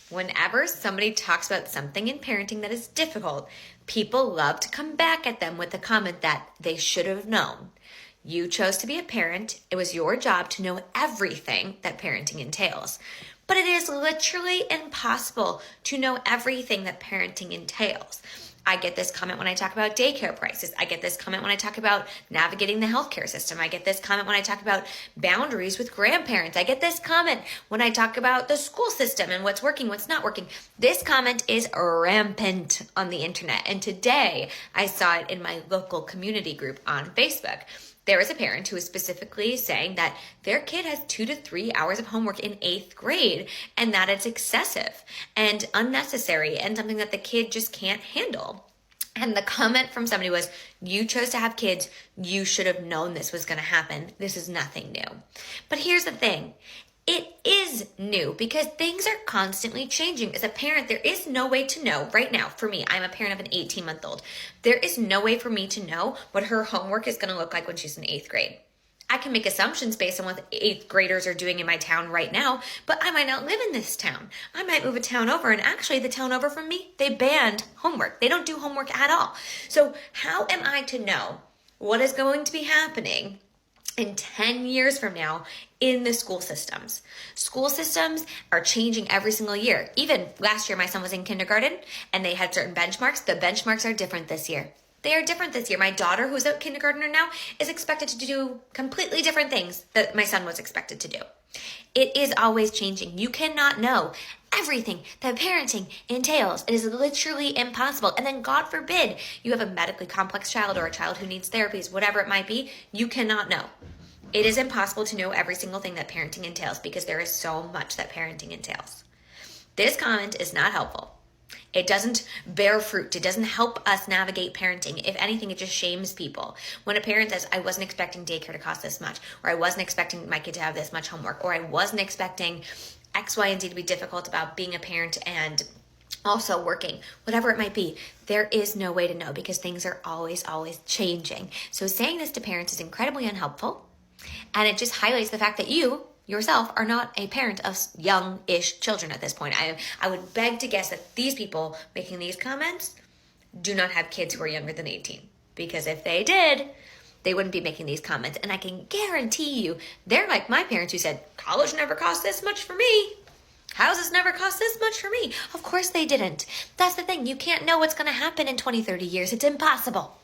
Whenever somebody talks about something in parenting that is difficult, people love to come back at them with the comment that they should have known. You chose to be a parent. It was your job to know everything that parenting entails. But it is literally impossible to know everything that parenting entails. I get this comment when I talk about daycare prices. I get this comment when I talk about navigating the healthcare system. I get this comment when I talk about boundaries with grandparents. I get this comment when I talk about the school system and what's working, what's not working. This comment is rampant on the internet. And today I saw it in my local community group on Facebook. There is a parent who is specifically saying that their kid has 2 to 3 hours of homework in 8th grade and that it's excessive and unnecessary and something that the kid just can't handle. And the comment from somebody was, you chose to have kids. You should have known this was going to happen. This is nothing new. But here's the thing. It is new because things are constantly changing. As a parent, there is no way to know right now. For me, I'm a parent of an 18-month-old. There is no way for me to know what her homework is going to look like when she's in 8th grade. I can make assumptions based on what 8th graders are doing in my town right now, but I might not live in this town. I might move a town over, and actually the town over from me, they banned homework. They don't do homework at all. So how am I to know what is going to be happening in 10 years from now in the school systems? School systems are changing every single year. Even last year, my son was in kindergarten and they had certain benchmarks. The benchmarks are different this year. They are different this year. My daughter, who's a kindergartner now, is expected to do completely different things that my son was expected to do. It is always changing. You cannot know everything that parenting entails. It is literally impossible. And then God forbid you have a medically complex child or a child who needs therapies, whatever it might be, you cannot know. It is impossible to know every single thing that parenting entails because there is so much that parenting entails. This comment is not helpful. It doesn't bear fruit. It doesn't help us navigate parenting. If anything, it just shames people. When a parent says, I wasn't expecting daycare to cost this much, or I wasn't expecting my kid to have this much homework, or I wasn't expecting X, Y, and Z to be difficult about being a parent and also working, whatever it might be, there is no way to know because things are always changing. So saying this to parents is incredibly unhelpful. And it just highlights the fact that you yourself are not a parent of young-ish children at this point. I would beg to guess that these people making these comments do not have kids who are younger than 18. Because if they did, they wouldn't be making these comments. And I can guarantee you, they're like my parents who said, college never cost this much for me. Houses never cost this much for me. Of course they didn't. That's the thing. You can't know what's going to happen in 20, 30 years. It's impossible.